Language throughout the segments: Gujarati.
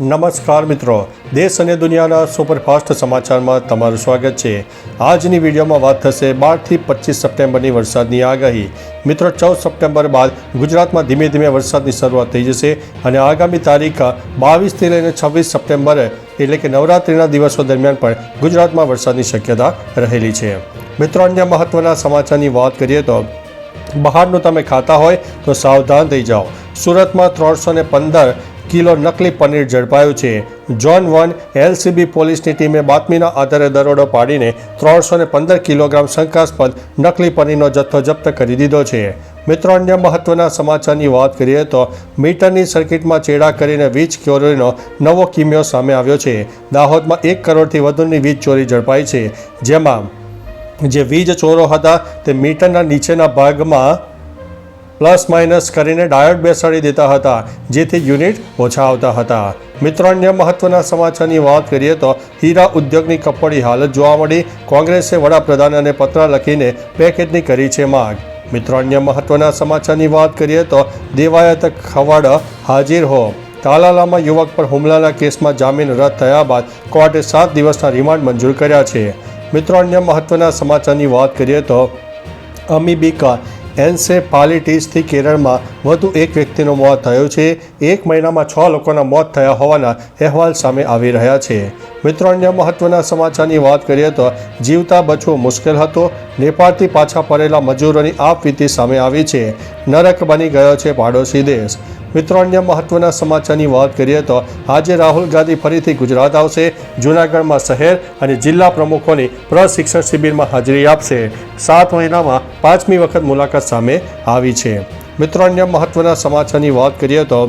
નમસ્કાર મિત્રો, દેશ અને દુનિયાના સુપરફાસ્ટ સમાચારમાં તમારું સ્વાગત છે। આજની વિડીયોમાં વાત થશે 12થી 25 સપ્ટેમ્બરની વરસાદની આગાહી। મિત્રો, 14 સપ્ટેમ્બર બાદ ગુજરાતમાં ધીમે ધીમે વરસાદની શરૂઆત થઈ જશે અને આગામી તારીખ 22થી લઈને 26 સપ્ટેમ્બર એટલે કે નવરાત્રિના દિવસો દરમિયાન પણ ગુજરાતમાં વરસાદની શક્યતા રહેલી છે। મિત્રો, અન્ય મહત્વના સમાચારની વાત કરીએ તો બહારનું તમે ખાતા હોય તો સાવધાન થઈ જાઓ। સુરતમાં 315 કિલો નકલી પનીર ઝડપાયું છે। ઝોન 1 એલસીબી પોલીસની ટીમે બાતમીના આધારે દરોડો પાડીને 315 કિલોગ્રામ શંકાસ્પદ નકલી પનીરનો જથ્થો જપ્ત કરી દીધો છે। મિત્રો, અન્ય મહત્વના સમાચારની વાત કરીએ તો મીટરની સર્કિટમાં ચેડા કરીને વીજ ચોરીનો નવો કિમિયો સામે આવ્યો છે। દાહોદમાં 1 કરોડથી વધુની વીજ ચોરી ઝડપાઈ છે, જેમાં જે વીજ ચોરો હતા તે મીટરના નીચેના ભાગમાં પ્લસ માઇનસ કરીને ડાયોડ બેસાડી દેતા હતા, જેથી યુનિટ ઓછા આવતા હતા। મિત્રો, અન્ય મહત્વના સમાચારની વાત કરીએ તો હીરા ઉદ્યોગની કફોડી હાલત જોવા મળી। કોંગ્રેસે વડાપ્રધાનને પત્ર લખીને પેકેજની કરી છે માંગ। મિત્રો, અન્ય મહત્વના સમાચારની વાત કરીએ તો દેવાયત ખવડ હાજર હો। તાલાલામાં યુવક પર હુમલાના કેસમાં જામીન રદ થયા બાદ કોર્ટે 7 દિવસના રિમાન્ડ મંજૂર કર્યા છે। મિત્રો, અન્ય મહત્વના સમાચારની વાત કરીએ તો અમીબિકા એન્સેફાલિટીસથી કેરળમાં વધુ એક વ્યક્તિનું મોત થયું છે। 1 મહિનામાં 6 લોકોના મોત થયા હોવાના અહેવાલ સામે આવી રહ્યા છે। મિત્રો, અન્ય મહત્વના સમાચારની વાત કરીએ તો જીવતા બચવું મુશ્કેલ હતું। નેપાળથી પાછા ફરેલા મજૂરોની આપવીતી સામે આવી છે। નરક બની ગયો છે પાડોશી દેશ। મિત્રો, અન્ય મહત્વના સમાચારની વાત કરીએ તો આજે રાહુલ ગાંધી ફરીથી ગુજરાત આવશે। જૂનાગઢમાં શહેર અને જિલ્લા પ્રમુખોની પ્રશિક્ષણ શિબિરમાં હાજરી આપશે। 7 મહિનામાં 5મી વખત મુલાકાત સામે આવી છે। મિત્રો, અન્ય મહત્વના સમાચારની વાત કરીએ તો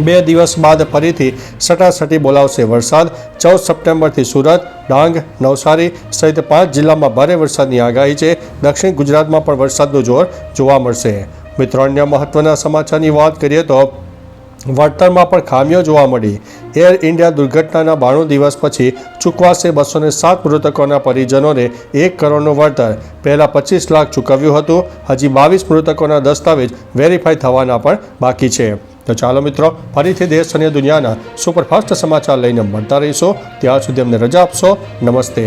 2 દિવસ બાદ ફરીથી સટાસટી બોલાવશે વરસાદ। 14 સપ્ટેમ્બરથી સુરત, ડાંગ, નવસારી સહિત 5 જિલ્લામાં ભારે વરસાદની આગાહી છે। દક્ષિણ ગુજરાતમાં પણ વરસાદનું જોર જોવા મળશે। મિત્રો, અન્ય મહત્વના સમાચારની વાત કરીએ તો વળતરમાં પણ ખામીઓ જોવા મળી। એર ઇન્ડિયા દુર્ઘટનાના 92 દિવસ પછી ચૂકવાશે 207 મૃતકોના પરિજનોને 1 કરોડનું વળતર। પહેલાં 25 લાખ ચૂકવ્યું હતું। હજી 22 મૃતકોના દસ્તાવેજ વેરીફાઈ થવાના પણ બાકી છે। તો ચાલો મિત્રો, ફરીથી દેશ અને દુનિયાના સુપરફાસ્ટ સમાચાર લઈને મળતા રહીશું। ત્યાં સુધી અમને રજા આપશો। નમસ્તે।